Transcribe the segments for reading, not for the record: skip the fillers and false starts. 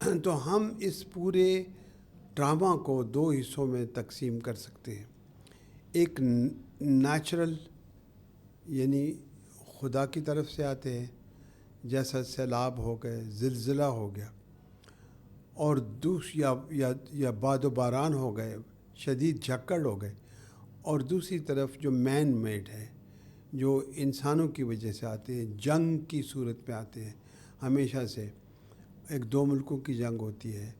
تو ہم اس پورے ڈرامہ کو 2 حصوں میں تقسیم کر سکتے ہیں. ایک نیچرل یعنی خدا کی طرف سے آتے ہیں، جیسا سیلاب ہو گئے، زلزلہ ہو گیا، اور یا باد و باران ہو گئے، شدید جھکڑ ہو گئے. اور دوسری طرف جو مین میڈ ہے، جو انسانوں کی وجہ سے آتے ہیں، جنگ کی صورت میں آتے ہیں. ہمیشہ سے ایک 2 ملکوں کی جنگ ہوتی ہے،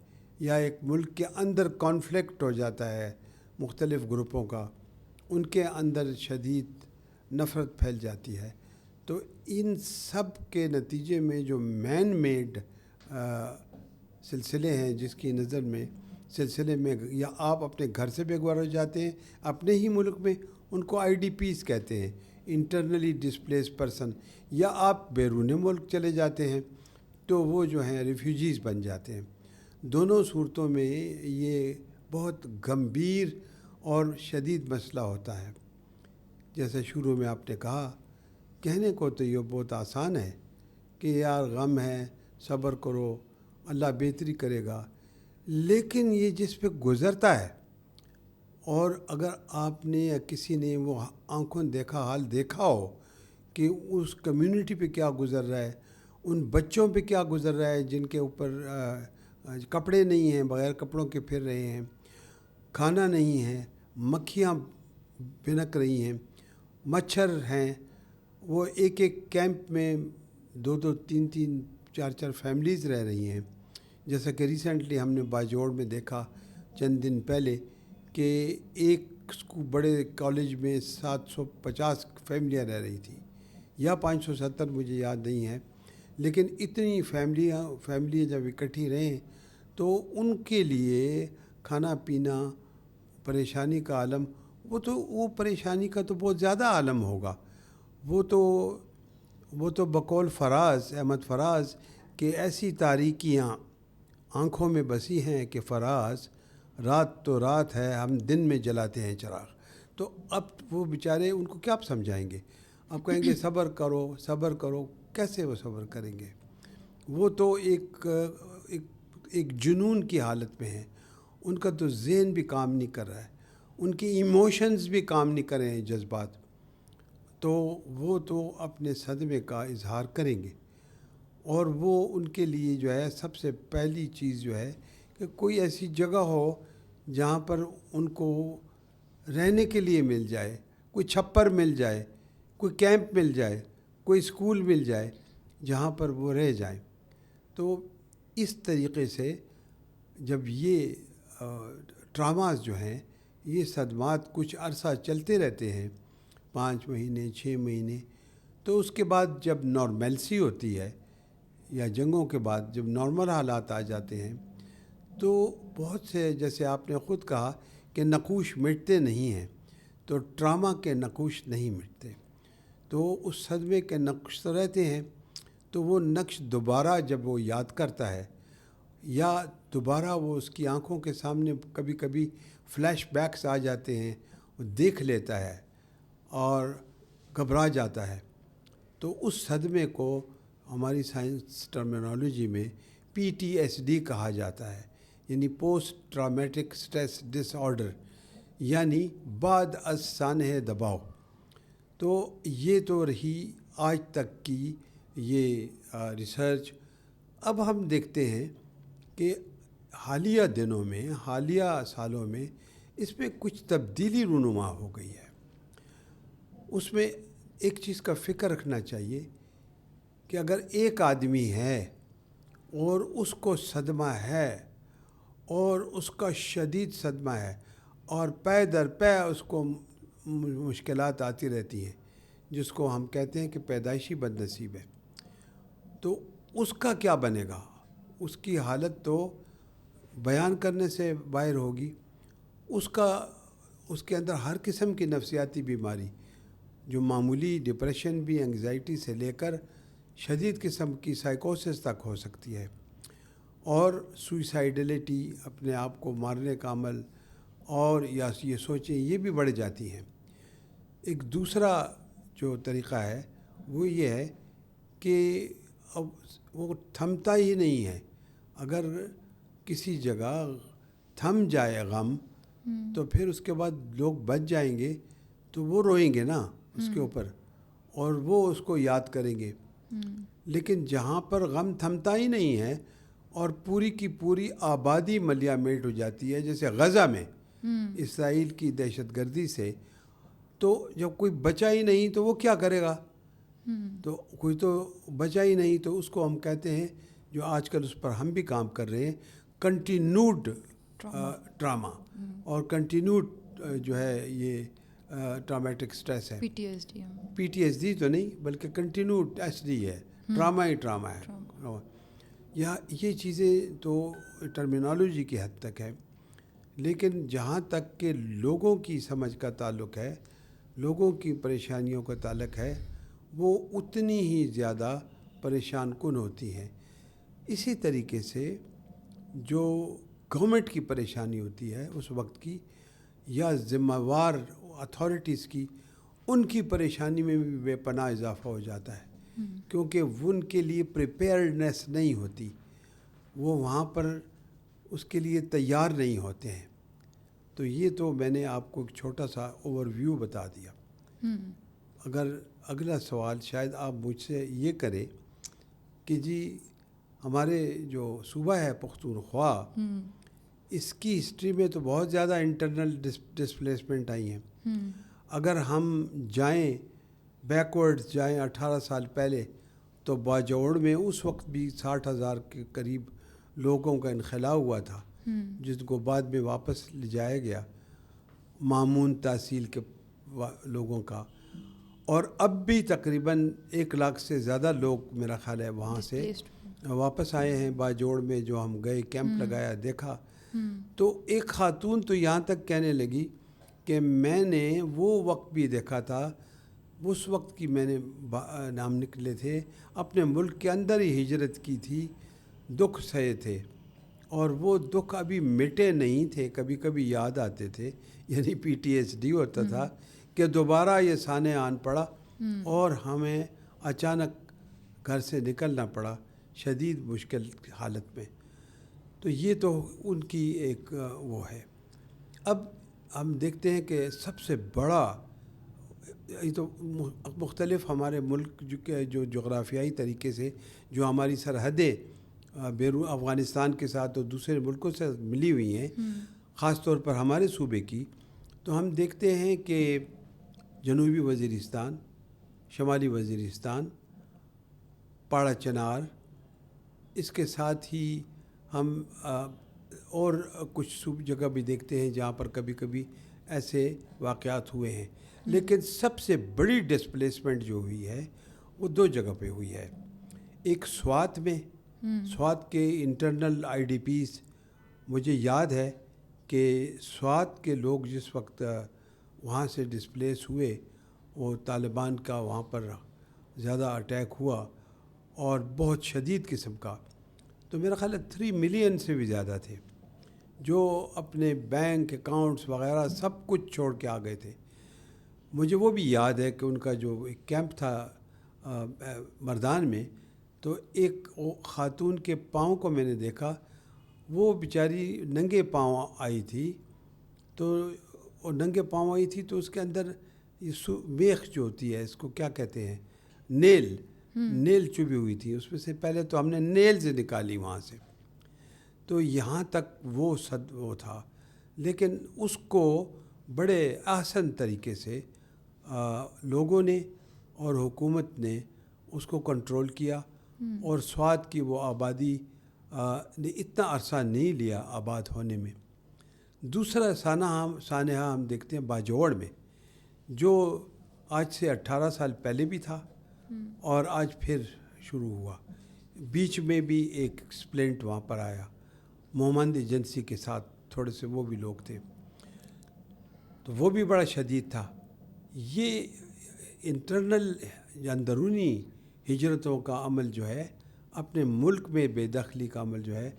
یا ایک ملک کے اندر کانفلکٹ ہو جاتا ہے مختلف گروپوں کا، ان کے اندر شدید نفرت پھیل جاتی ہے. تو ان سب کے نتیجے میں جو مین میڈ سلسلے ہیں، جس کی نظر میں سلسلے میں یا آپ اپنے گھر سے بے گھر ہو جاتے ہیں اپنے ہی ملک میں، ان کو IDPs کہتے ہیں، انٹرنلی ڈسپلیس پرسن، یا آپ بیرون ملک چلے جاتے ہیں تو وہ جو ہیں ریفیوجیز بن جاتے ہیں. دونوں صورتوں میں یہ بہت گمبھیر اور شدید مسئلہ ہوتا ہے. جیسے شروع میں آپ نے کہا، کہنے کو تو یہ بہت آسان ہے کہ یار غم ہے، صبر کرو، اللہ بہتری کرے گا، لیکن یہ جس پہ گزرتا ہے، اور اگر آپ نے یا کسی نے وہ آنکھوں دیکھا حال دیکھا ہو کہ اس کمیونٹی پہ کیا گزر رہا ہے، ان بچوں پہ کیا گزر رہا ہے جن کے اوپر کپڑے نہیں ہیں، بغیر کپڑوں کے پھر رہے ہیں، کھانا نہیں ہے، مکھیاں بھنک رہی ہیں، مچھر ہیں، وہ ایک کیمپ میں 2 3 4 فیملیز رہ رہی ہیں. جیسا کہ ریسنٹلی ہم نے باجوڑ میں دیکھا چند دن پہلے کہ ایک بڑے کالج میں 750 فیملیاں رہ رہی تھیں، یا 570، مجھے یاد نہیں ہے، لیکن اتنی فیملیاں جب اکٹھی رہیں تو ان کے لیے کھانا پینا، پریشانی کا عالم، وہ پریشانی کا تو بہت زیادہ عالم ہوگا. وہ تو بقول احمد فراز کہ ایسی تاریکیاں آنکھوں میں بسی ہیں کہ فراز، رات تو رات ہے، ہم دن میں جلاتے ہیں چراغ. تو اب وہ بیچارے، ان کو کیا آپ سمجھائیں گے؟ آپ کہیں گے صبر کرو صبر کرو، کیسے وہ صبر کریں گے؟ وہ تو ایک جنون کی حالت میں ہیں. ان کا تو ذہن بھی کام نہیں کر رہا ہے، ان کی ایموشنز بھی کام نہیں کر رہے ہیں، جذبات. تو وہ تو اپنے صدمے کا اظہار کریں گے، اور وہ ان کے لیے جو ہے سب سے پہلی چیز جو ہے کہ کوئی ایسی جگہ ہو جہاں پر ان کو رہنے کے لیے مل جائے، کوئی چھپر مل جائے، کوئی کیمپ مل جائے، کوئی اسکول مل جائے جہاں پر وہ رہ جائیں. تو اس طریقے سے جب یہ ٹراماز جو ہیں، یہ صدمات کچھ عرصہ چلتے رہتے ہیں، 5 مہینے 6 مہینے، تو اس کے بعد جب نارملسی ہوتی ہے، یا جنگوں کے بعد جب نارمل حالات آ جاتے ہیں، تو بہت سے، جیسے آپ نے خود کہا کہ نقوش مٹتے نہیں ہیں، تو ٹراما کے نقوش نہیں مٹتے. تو اس صدمے کے نقش تو رہتے ہیں. تو وہ نقش دوبارہ جب وہ یاد کرتا ہے، یا دوبارہ وہ اس کی آنکھوں کے سامنے کبھی کبھی فلیش بیکس آ جاتے ہیں، وہ دیکھ لیتا ہے اور گھبرا جاتا ہے. تو اس صدمے کو ہماری سائنس ٹرمینالوجی میں PTSD کہا جاتا ہے، یعنی پوسٹ ٹرامیٹک سٹریس ڈس آرڈر، یعنی بعد از سانحہ دباؤ. تو یہ تو رہی آج تک کی یہ ریسرچ. اب ہم دیکھتے ہیں کہ حالیہ دنوں میں، حالیہ سالوں میں اس میں کچھ تبدیلی رونما ہو گئی ہے. اس میں ایک چیز کا فکر رکھنا چاہیے کہ اگر ایک آدمی ہے اور اس کو صدمہ ہے، اور اس کا شدید صدمہ ہے، اور پے در پے اس کو مشکلات آتی رہتی ہیں، جس کو ہم کہتے ہیں کہ پیدائشی بد نصیب ہے، تو اس کا کیا بنے گا؟ اس کی حالت تو بیان کرنے سے باہر ہوگی. اس کے اندر ہر قسم کی نفسیاتی بیماری، جو معمولی ڈپریشن بھی، انگزائٹی سے لے کر شدید قسم کی سائیکوسس تک ہو سکتی ہے، اور سوئسائڈلٹی، اپنے آپ کو مارنے کا عمل، اور یا یہ سوچیں یہ بھی بڑھ جاتی ہیں. ایک دوسرا جو طریقہ ہے وہ یہ ہے کہ اب وہ تھمتا ہی نہیں ہے. اگر کسی جگہ تھم جائے غم تو پھر اس کے بعد لوگ بچ جائیں گے تو وہ روئیں گے نا اس کے اوپر اور وہ اس کو یاد کریں گے. لیکن جہاں پر غم تھمتا ہی نہیں ہے اور پوری کی پوری آبادی ملیا میٹ ہو جاتی ہے، جیسے غزہ میں اسرائیل کی دہشت گردی سے، تو جب کوئی بچا ہی نہیں تو وہ کیا کرے گا؟ تو کوئی تو بچا ہی نہیں، تو اس کو ہم کہتے ہیں، جو آج کل اس پر ہم بھی کام کر رہے ہیں، کنٹینیوڈ ٹراما اور کنٹینیوڈ جو ہے یہ ٹرامیٹک سٹریس ہے. پی ٹی ایس ڈی تو نہیں بلکہ کنٹینیوڈ ایس ڈی ہے، ٹراما ہی ٹراما ہے. یہ چیزیں تو ٹرمینالوجی کی حد تک ہے، لیکن جہاں تک کہ لوگوں کی سمجھ کا تعلق ہے، لوگوں کی پریشانیوں کا تعلق ہے، وہ اتنی ہی زیادہ پریشان کن ہوتی ہیں. اسی طریقے سے جو گورنمنٹ کی پریشانی ہوتی ہے اس وقت کی، یا ذمہ وار اتھارٹیز کی، ان کی پریشانی میں بھی بے پناہ اضافہ ہو جاتا ہے، کیونکہ ان کے لیے پریپیئرڈنیس نہیں ہوتی، وہ وہاں پر اس کے لیے تیار نہیں ہوتے ہیں. تو یہ تو میں نے آپ کو ایک چھوٹا سا اوور ویو بتا دیا. اگر اگلا سوال شاید آپ مجھ سے یہ کریں کہ جی ہمارے جو صوبہ ہے پختونخوا، اس کی ہسٹری میں تو بہت زیادہ انٹرنل ڈسپلیسمنٹ آئی ہیں. اگر ہم جائیں بیکورڈ جائیں 18 سال پہلے، تو باجوڑ میں اس وقت بھی 60,000 کے قریب لوگوں کا انخلا ہوا تھا، جس کو بعد میں واپس لے جایا گیا، معمون تحصیل کے لوگوں کا. اور اب بھی تقریباً 1 لاکھ سے زیادہ لوگ میرا خیال ہے وہاں سے واپس آئے ہیں. باجوڑ میں جو ہم گئے، کیمپ لگایا، دیکھا، تو ایک خاتون تو یہاں تک کہنے لگی کہ میں نے وہ وقت بھی دیکھا تھا، اس وقت کی میں نے نام نکلے تھے، اپنے ملک کے اندر ہی ہجرت کی تھی، دکھ سہے تھے، اور وہ دکھ ابھی مٹے نہیں تھے، کبھی کبھی یاد آتے تھے. یعنی پی ٹی ایس ڈی ہوتا تھا کہ دوبارہ یہ سامنے آن پڑا اور ہمیں اچانک گھر سے نکلنا پڑا شدید مشکل حالت میں. تو یہ تو ان کی ایک وہ ہے. اب ہم دیکھتے ہیں کہ سب سے بڑا، یہ تو مختلف ہمارے ملک جو جغرافیائی طریقے سے جو ہماری سرحدیں بیرون افغانستان کے ساتھ اور دوسرے ملکوں سے ملی ہوئی ہیں، خاص طور پر ہمارے صوبے کی، تو ہم دیکھتے ہیں کہ جنوبی وزیرستان، شمالی وزیرستان، پاڑا چنار، اس کے ساتھ ہی ہم اور کچھ جگہ بھی دیکھتے ہیں جہاں پر کبھی کبھی ایسے واقعات ہوئے ہیں. لیکن سب سے بڑی ڈسپلیسمنٹ جو ہوئی ہے وہ 2 جگہ پہ ہوئی ہے. ایک سوات میں، سوات کے انٹرنل آئی ڈی پیز، مجھے یاد ہے کہ سوات کے لوگ جس وقت وہاں سے ڈسپلیس ہوئے، وہ طالبان کا وہاں پر زیادہ اٹیک ہوا اور بہت شدید قسم کا، تو میرا خیال ہے 3 ملین سے بھی زیادہ تھے جو اپنے بینک اکاؤنٹس وغیرہ سب کچھ چھوڑ کے آ گئے تھے. مجھے وہ بھی یاد ہے کہ ان کا جو ایک کیمپ تھا مردان میں، تو ایک خاتون کے پاؤں کو میں نے دیکھا، وہ بیچاری ننگے پاؤں آئی تھی، تو وہ ننگے پاؤں آئی تھی تو اس کے اندر یہ میخ جو ہوتی ہے، اس کو کیا کہتے ہیں، نیل چبھی ہوئی تھی. اس میں سے پہلے تو ہم نے نیل سے نکالی وہاں سے، تو یہاں تک وہ تھا. لیکن اس کو بڑے احسن طریقے سے لوگوں نے اور حکومت نے اس کو کنٹرول کیا، اور سوات کی وہ آبادی نے اتنا عرصہ نہیں لیا آباد ہونے میں. دوسرا سانحہ ہم دیکھتے ہیں باجوڑ میں، جو آج سے 18 سال پہلے بھی تھا اور آج پھر شروع ہوا. بیچ میں بھی ایک اسپلنٹ وہاں پر آیا محمد ایجنسی کے ساتھ، تھوڑے سے وہ بھی لوگ تھے، تو وہ بھی بڑا شدید تھا. یہ انٹرنل یا اندرونی ہجرتوں کا عمل جو ہے، اپنے ملک میں بے دخلی کا عمل جو ہے،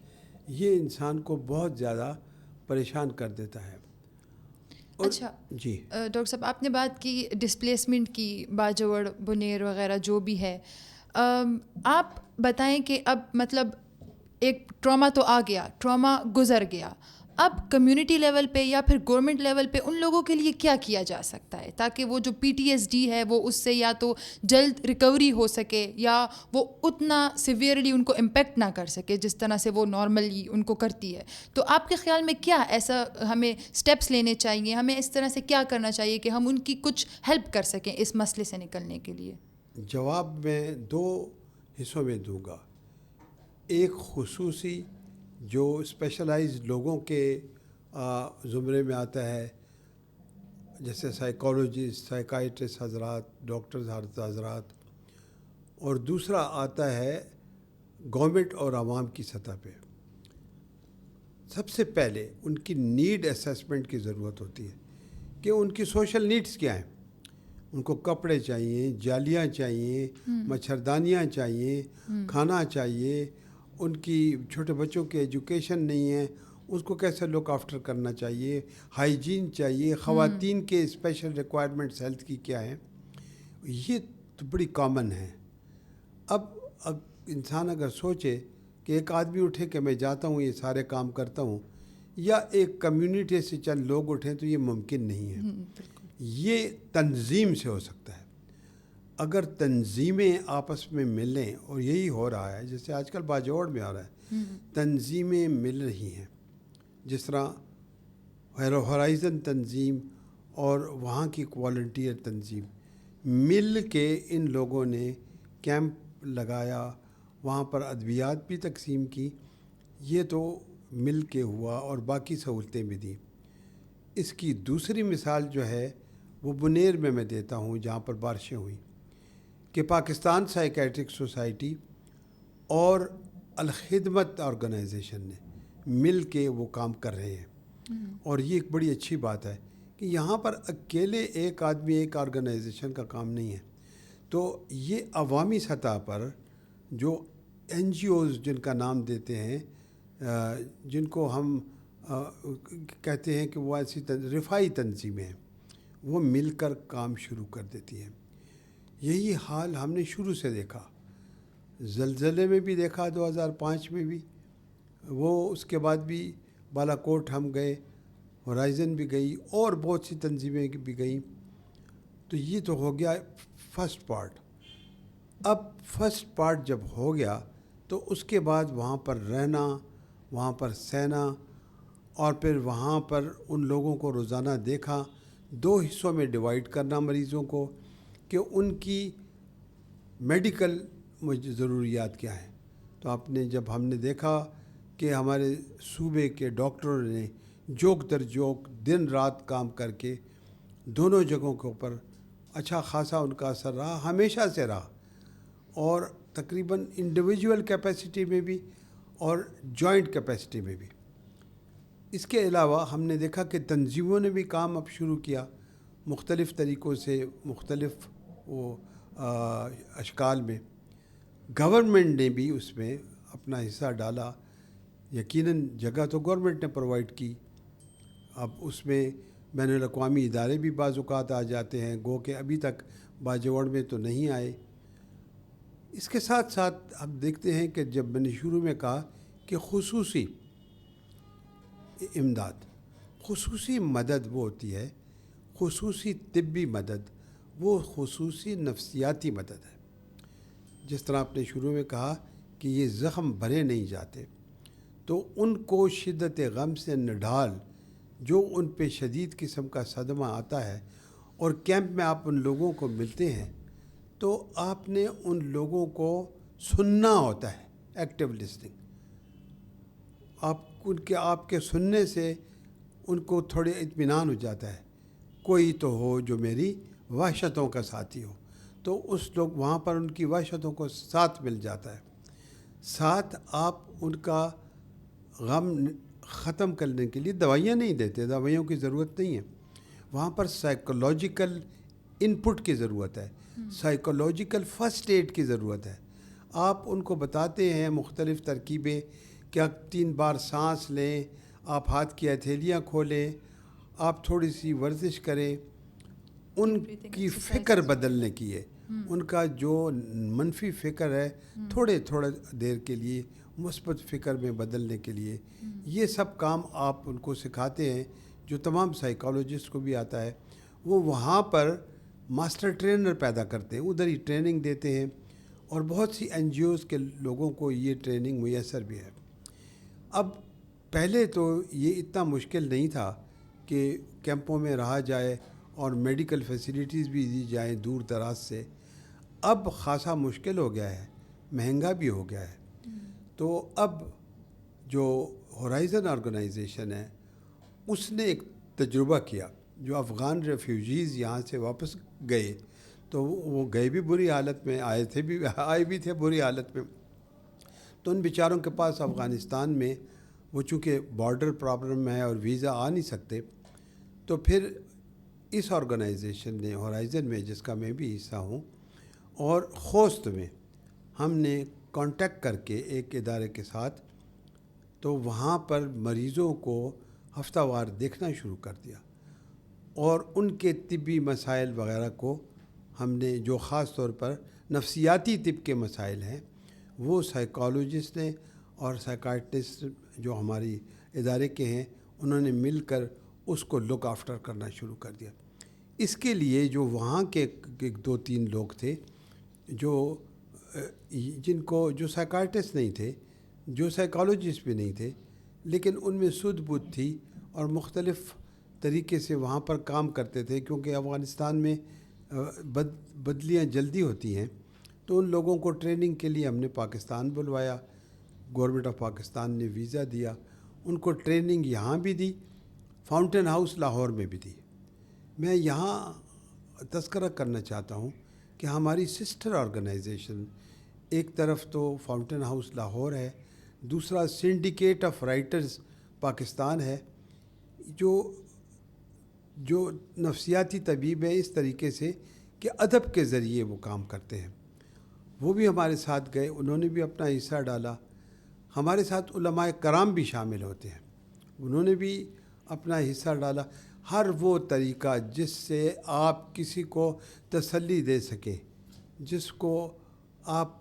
یہ انسان کو بہت زیادہ پریشان کر دیتا ہے. اچھا جی ڈاکٹر صاحب، آپ نے بات کی ڈسپلیسمنٹ کی، باجوڑ، بنیر وغیرہ جو بھی ہے، آپ بتائیں کہ اب مطلب ایک ٹراما تو آ گیا, ٹراما گزر گیا, اب کمیونٹی لیول پہ یا پھر گورنمنٹ لیول پہ ان لوگوں کے لیے کیا کیا جا سکتا ہے تاکہ وہ جو PTSD ہے وہ اس سے یا تو جلد ریکوری ہو سکے یا وہ اتنا سیویئرلی ان کو امپیکٹ نہ کر سکے جس طرح سے وہ نارملی ان کو کرتی ہے. تو آپ کے خیال میں کیا ایسا ہمیں اسٹیپس لینے چاہیے, ہمیں اس طرح سے کیا کرنا چاہیے کہ ہم ان کی کچھ ہیلپ کر سکیں اس مسئلے سے نکلنے کے لیے؟ جواب میں 2 حصوں میں دوں گا. ایک خصوصی جو اسپیشلائزڈ لوگوں کے زمرے میں آتا ہے, جیسے سائیکالوجسٹ, سائیکائٹرسٹ حضرات, ڈاکٹرز حضرات, اور دوسرا آتا ہے گورنمنٹ اور عوام کی سطح پہ. سب سے پہلے ان کی نیڈ اسیسمنٹ کی ضرورت ہوتی ہے کہ ان کی سوشل نیڈز کیا ہیں. ان کو کپڑے چاہیے, جالیاں چاہیے, مچھردانیاں چاہیے, کھانا چاہیے, ان کی چھوٹے بچوں کی ایجوکیشن نہیں ہے, اس کو کیسے لک آفٹر کرنا چاہیے, ہائیجین چاہیے, خواتین کے اسپیشل ریکوائرمنٹس ہیلتھ کی کیا ہیں. یہ تو بڑی کامن ہے. اب انسان اگر سوچے کہ ایک آدمی اٹھے کہ میں جاتا ہوں یہ سارے کام کرتا ہوں, یا ایک کمیونٹی سے چند لوگ اٹھیں, تو یہ ممکن نہیں ہے. یہ تنظیم سے ہو سکتا ہے. اگر تنظیمیں آپس میں ملیں, اور یہی ہو رہا ہے جیسے آج کل باجوڑ میں آ رہا ہے, تنظیمیں مل رہی ہیں, جس طرح ہورائزن تنظیم اور وہاں کی والنٹیئر تنظیم مل کے ان لوگوں نے کیمپ لگایا, وہاں پر ادویات بھی تقسیم کی. یہ تو مل کے ہوا, اور باقی سہولتیں بھی دیں. اس کی دوسری مثال جو ہے وہ بنیر میں دیتا ہوں, جہاں پر بارشیں ہوئیں, کہ پاکستان سائیکیٹرک سوسائٹی اور الخدمت آرگنائزیشن نے مل کے وہ کام کر رہے ہیں. اور یہ ایک بڑی اچھی بات ہے کہ یہاں پر اکیلے ایک آدمی, ایک آرگنائزیشن کا کام نہیں ہے. تو یہ عوامی سطح پر جو NGOs جن کا نام دیتے ہیں, جن کو ہم کہتے ہیں کہ وہ ایسی رفائی تنظیمیں ہیں, وہ مل کر کام شروع کر دیتی ہیں. یہی حال ہم نے شروع سے دیکھا, زلزلے میں بھی دیکھا, 2005 میں بھی, وہ اس کے بعد بھی بالا کوٹ ہم گئے, ہورائزن بھی گئی, اور بہت سی تنظیمیں بھی گئیں. تو یہ تو ہو گیا فرسٹ پارٹ. اب فرسٹ پارٹ جب ہو گیا تو اس کے بعد وہاں پر رہنا, وہاں پر سہنا, اور پھر وہاں پر ان لوگوں کو روزانہ دیکھا. 2 حصوں میں ڈیوائیڈ کرنا مریضوں کو کہ ان کی میڈیکل ضروریات کیا ہیں. تو جب ہم نے دیکھا کہ ہمارے صوبے کے ڈاکٹروں نے جوک در جوک دن رات کام کر کے دونوں جگہوں کے اوپر اچھا خاصا ان کا اثر رہا, ہمیشہ سے رہا, اور تقریباً انڈیویجول کیپیسٹی میں بھی اور جوائنٹ کیپیسٹی میں بھی. اس کے علاوہ ہم نے دیکھا کہ تنظیموں نے بھی کام اب شروع کیا, مختلف طریقوں سے, مختلف اشکال میں. گورنمنٹ نے بھی اس میں اپنا حصہ ڈالا. یقیناً جگہ تو گورنمنٹ نے پرووائڈ کی, اب اس میں بین الاقوامی ادارے بھی بعض اوقات آ جاتے ہیں, گو کہ ابھی تک باجوڑ میں تو نہیں آئے. اس کے ساتھ ساتھ ہم دیکھتے ہیں کہ جب میں نے شروع میں کہا کہ خصوصی امداد, خصوصی مدد وہ ہوتی ہے, خصوصی طبی مدد وہ خصوصی نفسیاتی مدد ہے. جس طرح آپ نے شروع میں کہا کہ یہ زخم بھرے نہیں جاتے, تو ان کو شدت غم سے نڈھال جو ان پہ شدید قسم کا صدمہ آتا ہے, اور کیمپ میں آپ ان لوگوں کو ملتے ہیں, تو آپ نے ان لوگوں کو سننا ہوتا ہے, ایکٹیو لسننگ. آپ کے سننے سے ان کو تھوڑے اطمینان ہو جاتا ہے, کوئی تو ہو جو میری وحشتوں کا ساتھی ہو. تو اس لوگ وہاں پر ان کی وحشتوں کو ساتھ مل جاتا ہے. ساتھ آپ ان کا غم ختم کرنے کے لیے دوائیاں نہیں دیتے, دوائیوں کی ضرورت نہیں ہے. وہاں پر سائیکولوجیکل ان پٹ کی ضرورت ہے, سائیکولوجیکل فرسٹ ایڈ کی ضرورت ہے. آپ ان کو بتاتے ہیں مختلف ترکیبیں, کیا 3 بار سانس لیں, آپ ہاتھ کی ہتھیلیاں کھولیں, آپ تھوڑی سی ورزش کریں. ان کی فکر بدلنے کی ہے, ان کا جو منفی فکر ہے تھوڑے دیر کے لیے مثبت فکر میں بدلنے کے لیے. یہ سب کام آپ ان کو سکھاتے ہیں جو تمام سائیکالوجسٹ کو بھی آتا ہے. وہ وہاں پر ماسٹر ٹرینر پیدا کرتے ہیں, ادھر ہی ٹریننگ دیتے ہیں, اور بہت سی این جی اوز کے لوگوں کو یہ ٹریننگ میسر بھی ہے. اب پہلے تو یہ اتنا مشکل نہیں تھا کہ کیمپوں میں رہا جائے اور میڈیکل فیسیلیٹیز بھی دی جائیں دور دراز سے. اب خاصا مشکل ہو گیا ہے, مہنگا بھی ہو گیا ہے. تو اب جو ہورائزن آرگنائزیشن ہے اس نے ایک تجربہ کیا. جو افغان ریفیوجیز یہاں سے واپس گئے تو وہ گئے بھی بری حالت میں, آئے بھی تھے بری حالت میں. تو ان بیچاروں کے پاس افغانستان میں وہ چونکہ بارڈر پرابلم ہے اور ویزا آ نہیں سکتے, تو پھر اس آرگنائزیشن نے ہورائزن میں, جس کا میں بھی حصہ ہوں, اور خوست میں ہم نے کانٹیکٹ کر کے ایک ادارے کے ساتھ تو وہاں پر مریضوں کو ہفتہ وار دیکھنا شروع کر دیا, اور ان کے طبی مسائل وغیرہ کو ہم نے, جو خاص طور پر نفسیاتی طب کے مسائل ہیں, وہ سائیکالوجسٹ نے اور سائیکائٹرسٹ جو ہماری ادارے کے ہیں انہوں نے مل کر اس کو لک آفٹر کرنا شروع کر دیا. اس کے لیے جو وہاں کے 2-3 لوگ تھے جو سائیکائٹرسٹ نہیں تھے, جو سائیکالوجسٹ بھی نہیں تھے, لیکن ان میں سدھ بدھ تھی اور مختلف طریقے سے وہاں پر کام کرتے تھے, کیونکہ افغانستان میں بدلیاں جلدی ہوتی ہیں. تو ان لوگوں کو ٹریننگ کے لیے ہم نے پاکستان بلوایا, گورنمنٹ آف پاکستان نے ویزا دیا, ان کو ٹریننگ یہاں بھی دی, فاؤنٹین ہاؤس لاہور میں بھی دی. میں یہاں تذکرہ کرنا چاہتا ہوں کہ ہماری سسٹر آرگنائزیشن ایک طرف تو فاؤنٹین ہاؤس لاہور ہے, دوسرا سنڈیکیٹ آف رائٹرز پاکستان ہے, جو نفسیاتی طبیب ہیں اس طریقے سے کہ ادب کے ذریعے وہ کام کرتے ہیں. وہ بھی ہمارے ساتھ گئے, انہوں نے بھی اپنا حصہ ڈالا. ہمارے ساتھ علماء کرام بھی شامل ہوتے ہیں, انہوں نے بھی اپنا حصہ ڈالا. ہر وہ طریقہ جس سے آپ کسی کو تسلی دے سکیں, جس کو آپ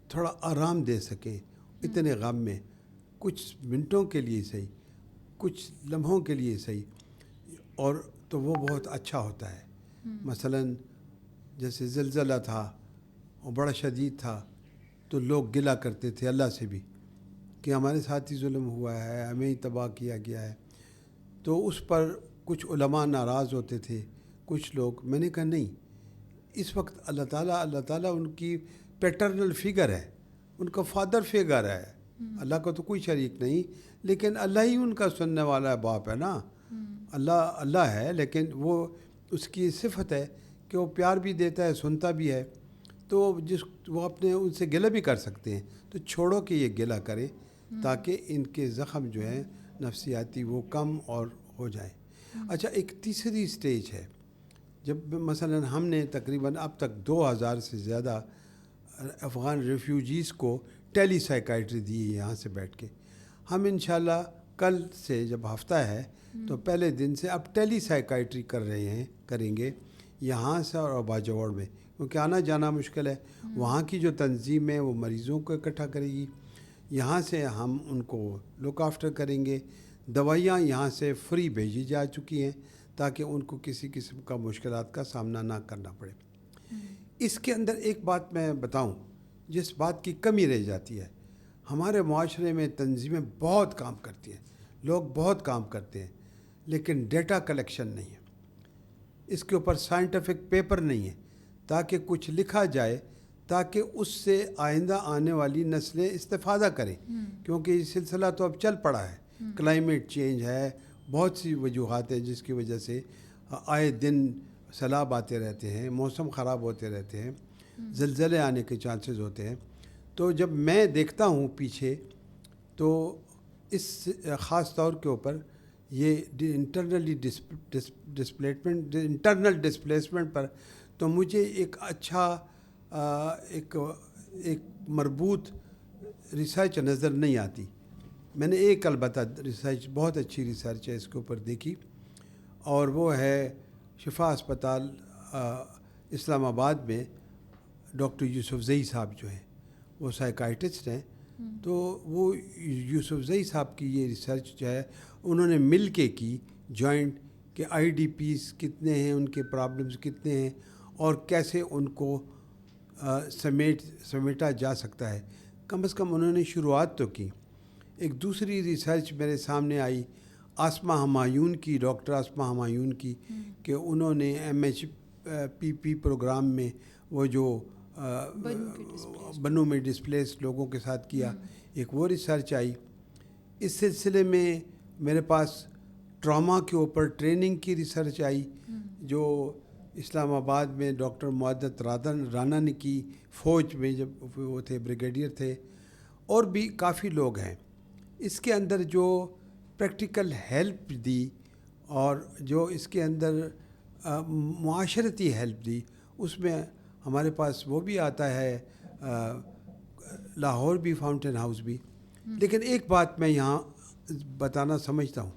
تھوڑا آرام دے سکیں اتنے غم میں, کچھ منٹوں کے لیے صحیح, کچھ لمحوں کے لیے صحیح, اور تو وہ بہت اچھا ہوتا ہے. مثلاً جیسے زلزلہ تھا اور بڑا شدید تھا, تو لوگ گلا کرتے تھے اللہ سے بھی کہ ہمارے ساتھ ہی ظلم ہوا ہے, ہمیں ہی تباہ کیا گیا ہے. تو اس پر کچھ علماء ناراض ہوتے تھے, کچھ لوگ. میں نے کہا نہیں, اس وقت اللہ تعالیٰ ان کی پیٹرنل فگر ہے, ان کا فادر فگر ہے. اللہ کا تو کوئی شریک نہیں, لیکن اللہ ہی ان کا سننے والا باپ ہے نا. اللہ ہے, لیکن وہ اس کی صفت ہے کہ وہ پیار بھی دیتا ہے, سنتا بھی ہے. تو وہ اپنے ان سے گلہ بھی کر سکتے ہیں, تو چھوڑو کہ یہ گلہ کریں تاکہ ان کے زخم جو ہیں نفسیاتی وہ کم اور ہو جائیں. اچھا, ایک تیسری سٹیج ہے, جب مثلا ہم نے تقریباً اب تک 2000 سے زیادہ افغان ریفیوجیز کو ٹیلی سائیکائٹری دی ہے یہاں سے بیٹھ کے. ہم انشاءاللہ کل سے جب ہفتہ ہے تو پہلے دن سے اب ٹیلی سائیکائٹری کریں گے یہاں سے اور باجوڑ میں, کیونکہ آنا جانا مشکل ہے. وہاں کی جو تنظیم ہے وہ مریضوں کو اکٹھا کرے گی, یہاں سے ہم ان کو لک آفٹر کریں گے. دوائیاں یہاں سے فری بھیجی جا چکی ہیں تاکہ ان کو کسی قسم کا مشکلات کا سامنا نہ کرنا پڑے. اس کے اندر ایک بات میں بتاؤں جس بات کی کمی رہ جاتی ہے, ہمارے معاشرے میں تنظیمیں بہت کام کرتی ہیں, لوگ بہت کام کرتے ہیں, لیکن ڈیٹا کلیکشن نہیں ہے, اس کے اوپر سائنٹیفک پیپر نہیں ہے تاکہ کچھ لکھا جائے تاکہ اس سے آئندہ آنے والی نسلیں استفادہ کریں. کیونکہ یہ سلسلہ تو اب چل پڑا ہے, کلائمیٹ چینج ہے, بہت سی وجوہات ہیں جس کی وجہ سے آئے دن سیلاب آتے رہتے ہیں, موسم خراب ہوتے رہتے ہیں, زلزلے آنے کے چانسز ہوتے ہیں. تو جب میں دیکھتا ہوں پیچھے تو اس خاص طور کے اوپر یہ انٹرنل ڈسپلیسمنٹ پر تو مجھے ایک اچھا ایک مربوط ریسرچ نظر نہیں آتی. میں نے ایک البتہ ریسرچ, بہت اچھی ریسرچ ہے اس کے اوپر دیکھی, اور وہ ہے شفا اسپتال اسلام آباد میں ڈاکٹر یوسف زئی صاحب جو ہیں, وہ سائیکائٹسٹ ہیں. تو وہ یوسف زئی صاحب کی یہ ریسرچ جو ہے انہوں نے مل کے کی جوائنٹ کہ آئی ڈی پیز کتنے ہیں, ان کے پرابلمز کتنے ہیں اور کیسے ان کو سمیٹا جا سکتا ہے. کم از کم انہوں نے شروعات تو کی. ایک دوسری ریسرچ میرے سامنے آئی آسمہ ہمایون کی, ڈاکٹر آسمہ ہمایون کی, کہ انہوں نے MHPP پروگرام میں وہ جو بنو میں ڈسپلیس لوگوں کے ساتھ کیا, ایک وہ ریسرچ آئی. اس سلسلے میں میرے پاس ٹراما کے اوپر ٹریننگ کی ریسرچ آئی جو اسلام آباد میں ڈاکٹر معدت رانا نے کی, فوج میں جب وہ تھے بریگیڈیئر تھے, اور بھی کافی لوگ ہیں. اس کے اندر جو پریکٹیکل ہیلپ دی اور جو اس کے اندر معاشرتی ہیلپ دی, اس میں ہمارے پاس وہ بھی آتا ہے, لاہور بھی, فاؤنٹین ہاؤس بھی. لیکن ایک بات میں یہاں بتانا سمجھتا ہوں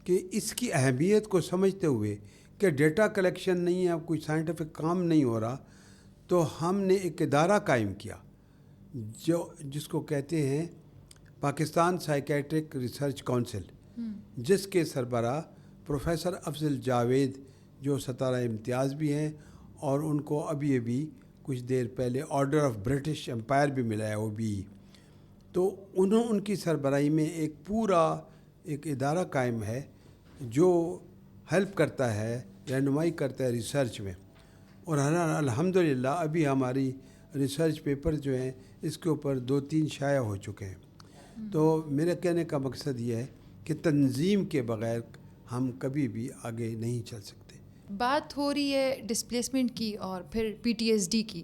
کہ اس کی اہمیت کو سمجھتے ہوئے کہ ڈیٹا کلیکشن نہیں ہے, اب کوئی سائنٹیفک کام نہیں ہو رہا, تو ہم نے ایک ادارہ قائم کیا جس کو کہتے ہیں پاکستان سائیکیٹرک ریسرچ کونسل, جس کے سربراہ پروفیسر افضل جاوید جو ستارہ امتیاز بھی ہیں, اور ان کو ابھی کچھ دیر پہلے آرڈر آف برٹش امپائر بھی ملا ہے وہ بھی. تو ان کی سربراہی میں ایک پورا ایک ادارہ قائم ہے جو ہیلپ کرتا ہے, رہنمائی کرتا ہے ریسرچ میں. اور الحمدللہ ابھی ہماری ریسرچ پیپر جو ہیں اس کے اوپر 2-3 شائع ہو چکے ہیں. تو میرے کہنے کا مقصد یہ ہے کہ تنظیم کے بغیر ہم کبھی بھی آگے نہیں چل سکتے. بات ہو رہی ہے ڈسپلیسمنٹ کی اور پھر PTSD کی.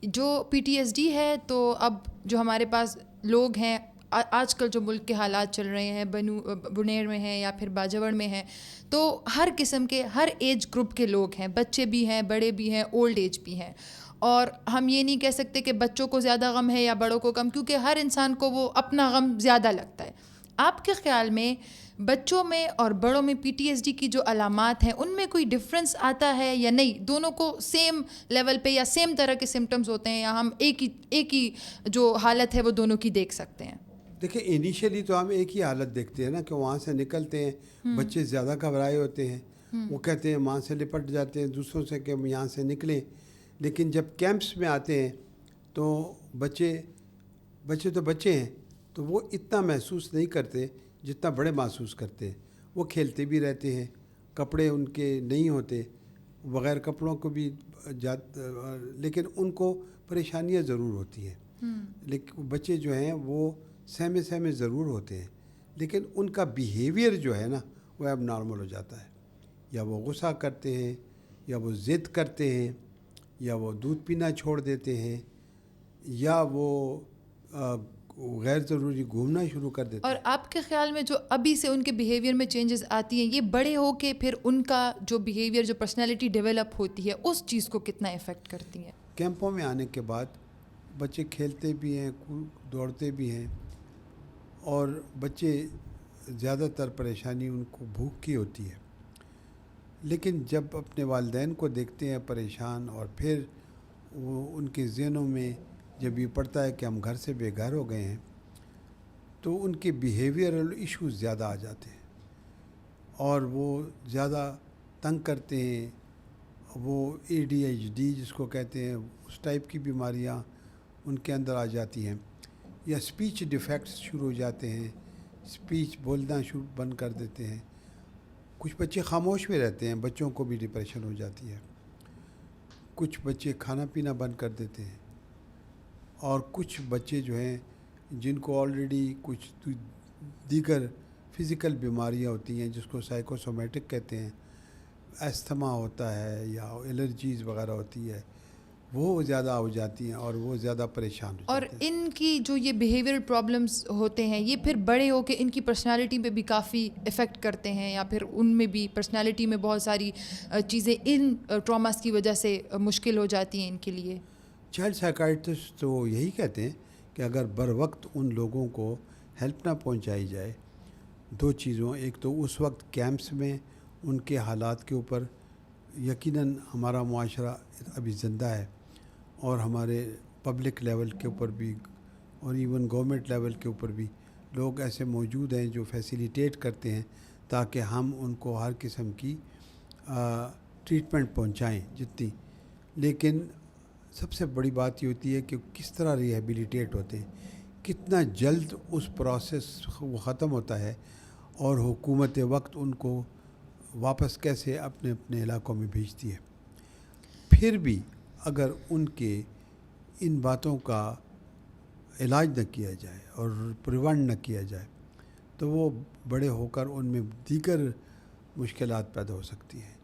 جو PTSD ہے تو اب جو ہمارے پاس لوگ ہیں آج کل جو ملک کے حالات چل رہے ہیں, بنیر میں ہیں یا پھر باجوڑ میں ہیں, تو ہر قسم کے ہر ایج گروپ کے لوگ ہیں, بچے بھی ہیں, بڑے بھی ہیں, اولڈ ایج بھی ہیں. اور ہم یہ نہیں کہہ سکتے کہ بچوں کو زیادہ غم ہے یا بڑوں کو کم, کیونکہ ہر انسان کو وہ اپنا غم زیادہ لگتا ہے. آپ کے خیال میں بچوں میں اور بڑوں میں PTSD کی جو علامات ہیں ان میں کوئی ڈفرینس آتا ہے یا نہیں؟ دونوں کو سیم لیول پہ یا سیم طرح کے سمٹمز ہوتے ہیں, یا ہم ایک ہی جو حالت ہے وہ دونوں کی دیکھ سکتے ہیں؟ دیکھیں انیشیلی تو ہم ایک ہی حالت دیکھتے ہیں نا, کہ وہاں سے نکلتے ہیں بچے زیادہ گھبرائے ہوتے ہیں, وہ کہتے ہیں ماں سے لپٹ جاتے ہیں دوسروں سے کہ ہم یہاں سے نکلیں. لیکن جب کیمپس میں آتے ہیں تو بچے تو بچے ہیں, تو وہ اتنا محسوس نہیں کرتے جتنا بڑے محسوس کرتے ہیں. وہ کھیلتے بھی رہتے ہیں, کپڑے ان کے نہیں ہوتے, بغیر کپڑوں کو بھی لیکن ان کو پریشانیاں ضرور ہوتی ہیں. لیکن بچے جو ہیں وہ سہمے ضرور ہوتے ہیں, لیکن ان کا بیہیویئر جو ہے نا وہ اب نارمل ہو جاتا ہے. یا وہ غصہ کرتے ہیں, یا وہ ضد کرتے ہیں, یا وہ دودھ پینا چھوڑ دیتے ہیں, یا وہ غیر ضروری گھومنا شروع کر دیتے ہیں. اور آپ کے خیال میں جو ابھی سے ان کے بیہیویئر میں چینجز آتی ہیں, یہ بڑے ہو کے پھر ان کا جو بیہیویئر, جو پرسنالٹی ڈیولپ ہوتی ہے, اس چیز کو کتنا افیکٹ کرتی ہیں؟ کیمپوں میں آنے کے بعد بچے کھیلتے بھی ہیں, دوڑتے بھی ہیں, اور بچے زیادہ تر پریشانی ان کو بھوک کی ہوتی ہے. لیکن جب اپنے والدین کو دیکھتے ہیں پریشان, اور پھر وہ ان کے ذہنوں میں جب یہ پڑتا ہے کہ ہم گھر سے بے گھر ہو گئے ہیں, تو ان کے بیہیویئرل ایشوز زیادہ آ جاتے ہیں, اور وہ زیادہ تنگ کرتے ہیں. وہ ADHD جس کو کہتے ہیں, اس ٹائپ کی بیماریاں ان کے اندر آ جاتی ہیں, یا اسپیچ ڈیفیکٹس شروع ہو جاتے ہیں, اسپیچ بولنا بند کر دیتے ہیں. کچھ بچے خاموش بھی رہتے ہیں, بچوں کو بھی ڈپریشن ہو جاتی ہے. کچھ بچے کھانا پینا بند کر دیتے ہیں, اور کچھ بچے جو ہیں جن کو آلریڈی کچھ دیگر فزیکل بیماریاں ہوتی ہیں جس کو سائیکوسومیٹک کہتے ہیں, استھما ہوتا ہے یا الرجیز وغیرہ ہوتی ہے, وہ زیادہ ہو جاتی ہیں اور وہ زیادہ پریشان ہو جاتے ہیں. اور ان کی جو یہ بیہیویئر پرابلمس ہوتے ہیں یہ پھر بڑے ہو کے ان کی پرسنالٹی پہ بھی کافی افیکٹ کرتے ہیں, یا پھر ان میں بھی پرسنالٹی میں بہت ساری چیزیں ان ٹراماز کی وجہ سے مشکل ہو جاتی ہیں ان کے لیے. چائلڈ سائیکائٹرسٹ تو یہی کہتے ہیں کہ اگر بر وقت ان لوگوں کو ہیلپ نہ پہنچائی جائے, دو چیزوں, ایک تو اس وقت کیمپس میں ان کے حالات کے اوپر یقیناً ہمارا معاشرہ ابھی زندہ ہے, اور ہمارے پبلک لیول کے اوپر بھی اور ایون گورنمنٹ لیول کے اوپر بھی لوگ ایسے موجود ہیں جو فیسیلیٹیٹ کرتے ہیں تاکہ ہم ان کو ہر قسم کی ٹریٹمنٹ پہنچائیں جتنی. لیکن سب سے بڑی بات یہ ہوتی ہے کہ کس طرح ریہیبلیٹیٹ ہوتے ہیں, کتنا جلد اس پروسیس وہ ختم ہوتا ہے, اور حکومت وقت ان کو واپس کیسے اپنے اپنے علاقوں میں بھیجتی ہے. پھر بھی اگر ان کے ان باتوں کا علاج نہ کیا جائے اور پریونٹ نہ کیا جائے تو وہ بڑے ہو کر ان میں دیگر مشکلات پیدا ہو سکتی ہیں.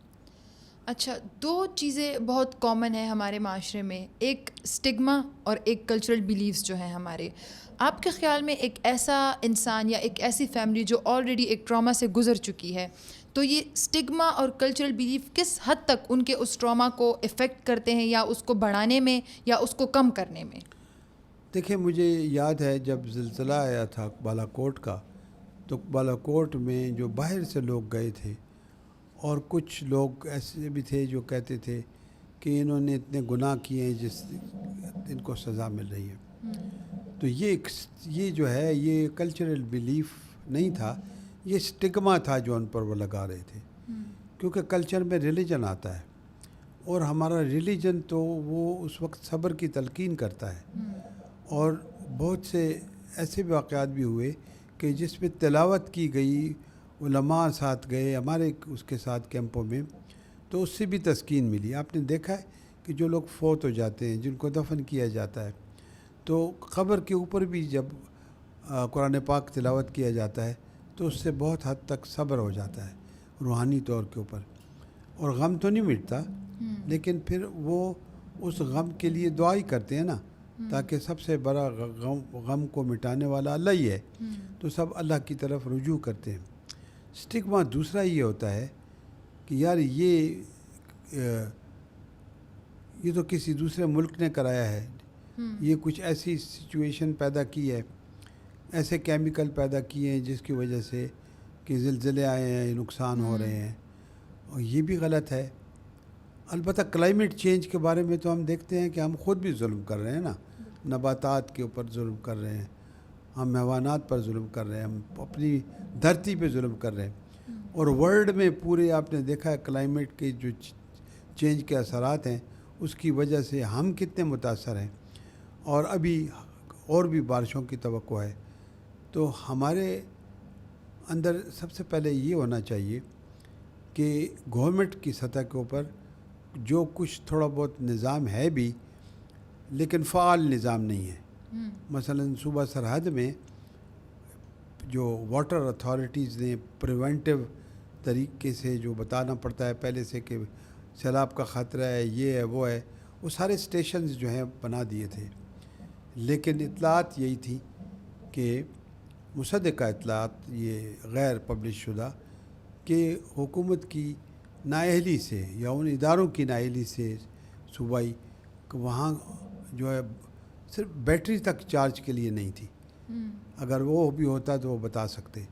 اچھا, 2 چیزیں بہت کامن ہیں ہمارے معاشرے میں, ایک اسٹگما اور ایک کلچرل بیلیفس جو ہیں ہمارے. آپ کے خیال میں ایک ایسا انسان یا ایک ایسی فیملی جو آلریڈی ایک ٹراما سے گزر چکی ہے, تو یہ اسٹگما اور کلچرل بیلیف کس حد تک ان کے اس ٹراما کو افیکٹ کرتے ہیں, یا اس کو بڑھانے میں یا اس کو کم کرنے میں؟ دیکھیں, مجھے یاد ہے جب زلزلہ آیا تھا بالا کوٹ کا, تو بالا کوٹ میں جو باہر سے لوگ گئے تھے, اور کچھ لوگ ایسے بھی تھے جو کہتے تھے کہ انہوں نے اتنے گناہ کیے ہیں جس ان کو سزا مل رہی ہے. تو یہ جو ہے یہ کلچرل بیلیف نہیں تھا, یہ اسٹگما تھا جو ان پر وہ لگا رہے تھے. کیونکہ کلچر میں ریلیجن آتا ہے, اور ہمارا ریلیجن تو وہ اس وقت صبر کی تلقین کرتا ہے. اور بہت سے ایسے واقعات بھی ہوئے کہ جس میں تلاوت کی گئی, علماء ساتھ گئے ہمارے اس کے ساتھ کیمپوں میں, تو اس سے بھی تسکین ملی. آپ نے دیکھا ہے کہ جو لوگ فوت ہو جاتے ہیں, جن کو دفن کیا جاتا ہے, تو قبر کے اوپر بھی جب قرآن پاک تلاوت کیا جاتا ہے تو اس سے بہت حد تک صبر ہو جاتا ہے روحانی طور کے اوپر. اور غم تو نہیں مٹتا, لیکن پھر وہ اس غم کے لیے دعا ہی کرتے ہیں نا, تاکہ سب سے بڑا غم کو مٹانے والا اللہ ہی ہے, تو سب اللہ کی طرف رجوع کرتے ہیں. اسٹگما دوسرا یہ ہوتا ہے کہ یار یہ تو کسی دوسرے ملک نے کرایا ہے, یہ کچھ ایسی سچویشن پیدا کی ہے, ایسے کیمیکل پیدا کیے ہیں جس کی وجہ سے کہ زلزلے آئے ہیں, نقصان ہو رہے ہیں, اور یہ بھی غلط ہے. البتہ کلائمیٹ چینج کے بارے میں تو ہم دیکھتے ہیں کہ ہم خود بھی ظلم کر رہے ہیں نا, نباتات کے اوپر ظلم کر رہے ہیں, ہم حیوانات پر ظلم کر رہے ہیں, ہم اپنی دھرتی پہ ظلم کر رہے ہیں. اور ورلڈ میں پورے آپ نے دیکھا ہے کلائمیٹ کے جو چینج کے اثرات ہیں اس کی وجہ سے ہم کتنے متاثر ہیں, اور ابھی اور بھی بارشوں کی توقع ہے. تو ہمارے اندر سب سے پہلے یہ ہونا چاہیے کہ گورنمنٹ کی سطح کے اوپر جو کچھ تھوڑا بہت نظام ہے بھی, لیکن فعال نظام نہیں ہے. مثلا صوبہ سرحد میں جو واٹر اتھارٹیز نے پریونٹیو طریقے سے جو بتانا پڑتا ہے پہلے سے کہ سیلاب کا خطرہ ہے, یہ ہے وہ ہے, وہ سارے اسٹیشنز جو ہیں بنا دیے تھے. لیکن اطلاعات یہی تھی کہ مصدقہ اطلاعات, یہ غیر پبلش شدہ, کہ حکومت کی نااہلی سے یا ان اداروں کی نااہلی سے صوبائی, کہ وہاں جو ہے صرف بیٹری تک چارج کے لیے نہیں تھی. اگر وہ بھی ہوتا تو وہ بتا سکتے.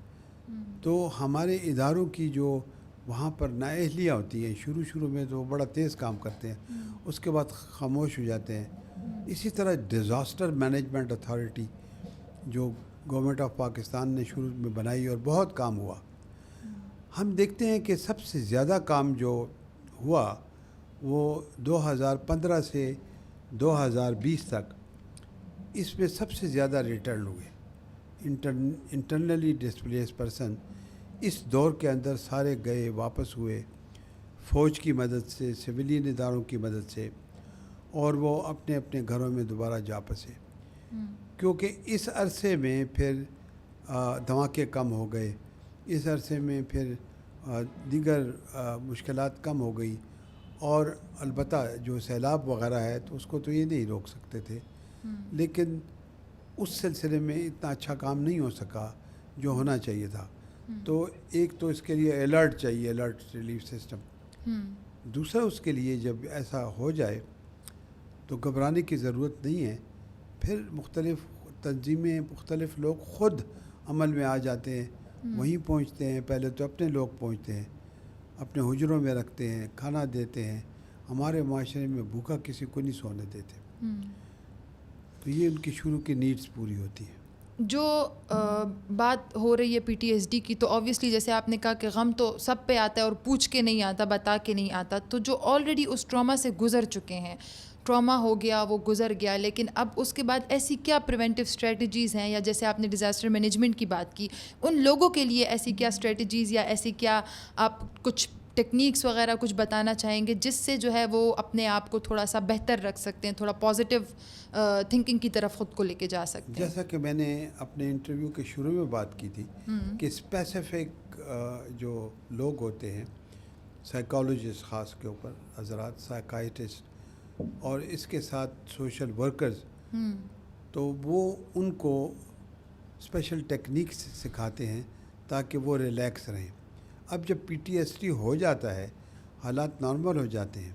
تو ہمارے اداروں کی جو وہاں پر نااہلیاں ہوتی ہیں, شروع میں تو بڑا تیز کام کرتے ہیں, اس کے بعد خاموش ہو جاتے ہیں. اسی طرح ڈیزاسٹر مینجمنٹ اتھارٹی جو گورنمنٹ آف پاکستان نے شروع میں بنائی اور بہت کام ہوا. ہم دیکھتے ہیں کہ سب سے زیادہ کام جو ہوا وہ 2015 سے 2020 تک, اس میں سب سے زیادہ ریٹرن ہوئے. انٹرنلی ڈسپلیس پرسن اس دور کے اندر سارے گئے, واپس ہوئے, فوج کی مدد سے, سویلین اداروں کی مدد سے, اور وہ اپنے اپنے گھروں میں دوبارہ جا پسے. کیونکہ اس عرصے میں پھر دھماکے کم ہو گئے, اس عرصے میں پھر دیگر مشکلات کم ہو گئی. اور البتہ جو سیلاب وغیرہ ہے تو اس کو تو یہ نہیں روک سکتے تھے, لیکن اس سلسلے میں اتنا اچھا کام نہیں ہو سکا جو ہونا چاہیے تھا. تو ایک تو اس کے لیے الرٹ چاہیے, الرٹ ریلیف سسٹم. دوسرا اس کے لیے جب ایسا ہو جائے تو گھبرانے کی ضرورت نہیں ہے. پھر مختلف تنظیمیں, مختلف لوگ خود عمل میں آ جاتے ہیں, وہیں پہنچتے ہیں. پہلے تو اپنے لوگ پہنچتے ہیں, اپنے حجروں میں رکھتے ہیں, کھانا دیتے ہیں. ہمارے معاشرے میں بھوکا کسی کو نہیں سونے دیتے. تو یہ ان کی شروع کی نیڈس پوری ہوتی ہیں. جو بات ہو رہی ہے پی ٹی ایس ڈی کی، تو آبویسلی جیسے آپ نے کہا کہ غم تو سب پہ آتا ہے اور پوچھ کے نہیں آتا، بتا کے نہیں آتا. تو جو آلریڈی اس ٹراما سے گزر چکے ہیں، ٹراما ہو گیا، وہ گزر گیا، لیکن اب اس کے بعد ایسی کیا پریونٹیو اسٹریٹجیز ہیں، یا جیسے آپ نے ڈیزاسٹر مینجمنٹ کی بات کی، ان لوگوں کے لیے ایسی کیا اسٹریٹجیز یا ایسی کیا آپ کچھ ٹیکنیکس وغیرہ کچھ بتانا چاہیں گے جس سے جو ہے وہ اپنے آپ کو تھوڑا سا بہتر رکھ سکتے ہیں، تھوڑا پازیٹیو تھنکنگ کی طرف خود کو لے کے جا سکتے ہیں؟ جیسا کہ میں نے اپنے انٹرویو کے شروع میں بات کی تھی کہ اسپیسیفک جو لوگ ہوتے ہیں، سائیکالوجسٹ خاص کے اوپر حضرات، سائیکائٹسٹ اور اس کے ساتھ سوشل ورکرز، تو وہ ان کو اسپیشل ٹیکنیکس سکھاتے ہیں تاکہ وہ ریلیکس رہیں. اب جب پی ٹی ایس ڈی ہو جاتا ہے، حالات نارمل ہو جاتے ہیں،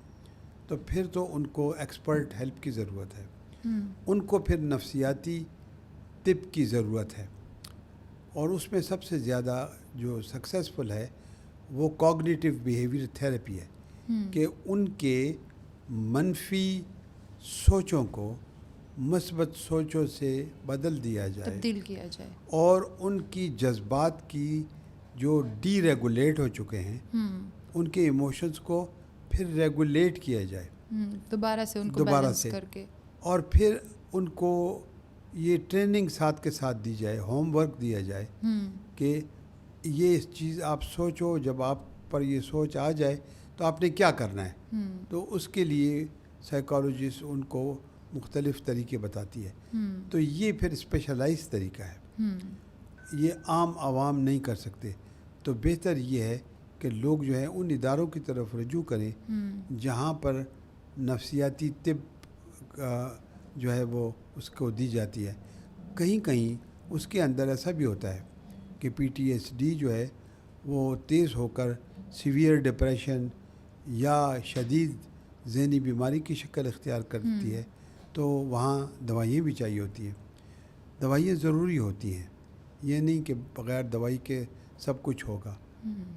تو پھر تو ان کو ایکسپرٹ ہیلپ کی ضرورت ہے. ان کو پھر نفسیاتی طب کی ضرورت ہے، اور اس میں سب سے زیادہ جو سکسیزفل ہے وہ کوگنیٹیو بیہیویئر تھیراپی ہے، کہ ان کے منفی سوچوں کو مثبت سوچوں سے بدل دیا جائے، تبدیل کیا جائے، اور ان کی جذبات کی جو ڈی ریگولیٹ ہو چکے ہیں ان کے ایموشنز کو پھر ریگولیٹ کیا جائے دوبارہ سے ان کو دوبارہ بیلنس سے، کر کے. اور پھر ان کو یہ ٹریننگ ساتھ کے ساتھ دی جائے، ہوم ورک دیا جائے کہ یہ چیز آپ سوچو، جب آپ پر یہ سوچ آ جائے تو آپ نے کیا کرنا ہے. تو اس کے لیے سائیکالوجسٹ ان کو مختلف طریقے بتاتی ہے. تو یہ پھر اسپیشلائز طریقہ ہے، یہ عام عوام نہیں کر سکتے. تو بہتر یہ ہے کہ لوگ جو ہیں ان اداروں کی طرف رجوع کریں جہاں پر نفسیاتی طب جو ہے وہ اس کو دی جاتی ہے. کہیں کہیں اس کے اندر ایسا بھی ہوتا ہے کہ پی ٹی ایس ڈی جو ہے وہ تیز ہو کر سیویئر ڈپریشن یا شدید ذہنی بیماری کی شکل اختیار کرتی ہے، تو وہاں دوائیں بھی چاہیے ہوتی ہیں. دوائیں ضروری ہوتی ہیں، یہ نہیں کہ بغیر دوائی کے سب کچھ ہوگا،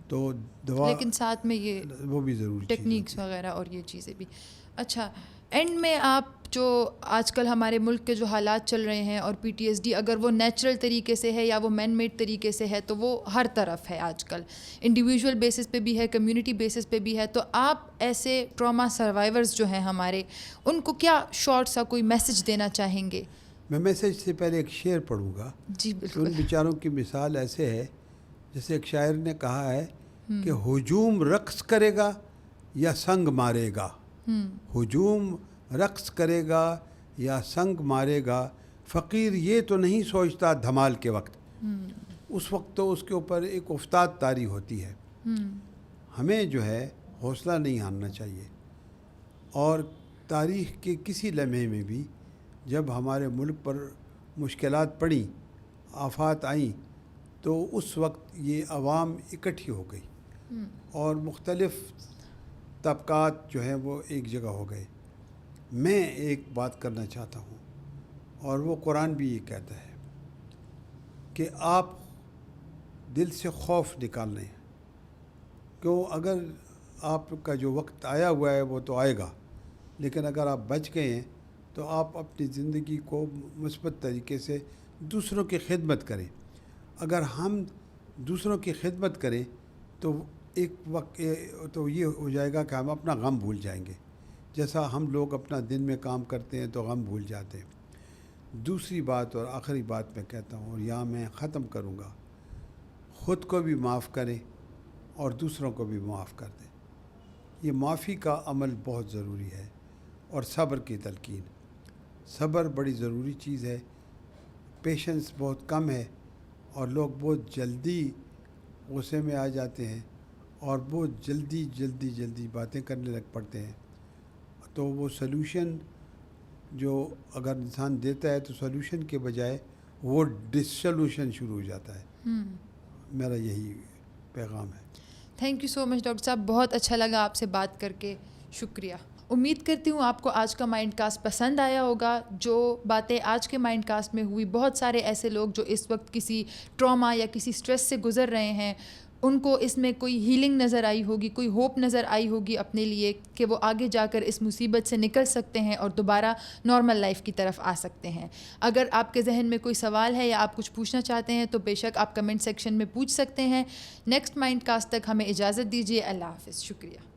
تو دوا لیکن ساتھ میں یہ وہ بھی ضروری ٹیکنیکس وغیرہ اور یہ چیزیں بھی. اچھا، اینڈ میں آپ جو آج کل ہمارے ملک کے جو حالات چل رہے ہیں، اور پی ٹی ایس ڈی اگر وہ نیچرل طریقے سے ہے یا وہ مین میڈ طریقے سے ہے، تو وہ ہر طرف ہے آج کل، انڈیویژول بیسس پہ بھی ہے، کمیونٹی بیسس پہ بھی ہے. تو آپ ایسے ٹراما سروائیورز جو ہیں ہمارے، ان کو کیا شارٹ سا کوئی میسج دینا چاہیں گے؟ میں میسج سے پہلے ایک شعر پڑھوں گا. جی تو بالکل. ان بیچاروں کی مثال ایسے ہے جیسے ایک شاعر نے کہا ہے کہ ہجوم رقص کرے گا یا سنگ مارے گا، ہجوم رقص کرے گا یا سنگ مارے گا، فقیر یہ تو نہیں سوچتا دھمال کے وقت. اس وقت تو اس کے اوپر ایک افتاد طاری ہوتی ہے. ہمیں جو ہے حوصلہ نہیں ہارنا چاہیے، اور تاریخ کے کسی لمحے میں بھی جب ہمارے ملک پر مشکلات پڑیں، آفات آئیں، تو اس وقت یہ عوام اکٹھی ہو گئی اور مختلف طبقات جو ہیں وہ ایک جگہ ہو گئے. میں ایک بات کرنا چاہتا ہوں، اور وہ قرآن بھی یہ کہتا ہے کہ آپ دل سے خوف نکال لیں، کیوں اگر آپ کا جو وقت آیا ہوا ہے وہ تو آئے گا، لیکن اگر آپ بچ گئے ہیں تو آپ اپنی زندگی کو مثبت طریقے سے دوسروں کی خدمت کریں. اگر ہم دوسروں کی خدمت کریں تو ایک وقت تو یہ ہو جائے گا کہ ہم اپنا غم بھول جائیں گے، جیسا ہم لوگ اپنا دن میں کام کرتے ہیں تو غم بھول جاتے ہیں. دوسری بات اور آخری بات میں کہتا ہوں، اور یہاں میں ختم کروں گا، خود کو بھی معاف کریں اور دوسروں کو بھی معاف کر دیں. یہ معافی کا عمل بہت ضروری ہے، اور صبر کی تلقین. صبر بڑی ضروری چیز ہے. پیشنس بہت کم ہے، اور لوگ بہت جلدی غصے میں آ جاتے ہیں اور بہت جلدی باتیں کرنے لگ پڑتے ہیں. تو وہ سلوشن جو اگر انسان دیتا ہے تو سلوشن کے بجائے وہ ڈسسلوشن شروع ہو جاتا ہے. میرا یہی پیغام ہے. Thank you so much doctor صاحب، بہت اچھا لگا آپ سے بات کر کے، شکریہ. امید کرتی ہوں آپ کو آج کا مائنڈ کاسٹ پسند آیا ہوگا. جو باتیں آج کے مائنڈ کاسٹ میں ہوئی، بہت سارے ایسے لوگ جو اس وقت کسی ٹراما یا کسی سٹریس سے گزر رہے ہیں، ان کو اس میں کوئی ہیلنگ نظر آئی ہوگی, کوئی ہوپ نظر آئی ہوگی اپنے لیے کہ وہ آگے جا کر اس مصیبت سے نکل سکتے ہیں اور دوبارہ نارمل لائف کی طرف آ سکتے ہیں. اگر آپ کے ذہن میں کوئی سوال ہے یا آپ کچھ پوچھنا چاہتے ہیں تو بے شک آپ کمنٹ سیکشن میں پوچھ سکتے ہیں. نیکسٹ مائنڈ کاسٹ تک ہمیں اجازت دیجیے. اللہ حافظ. شکریہ.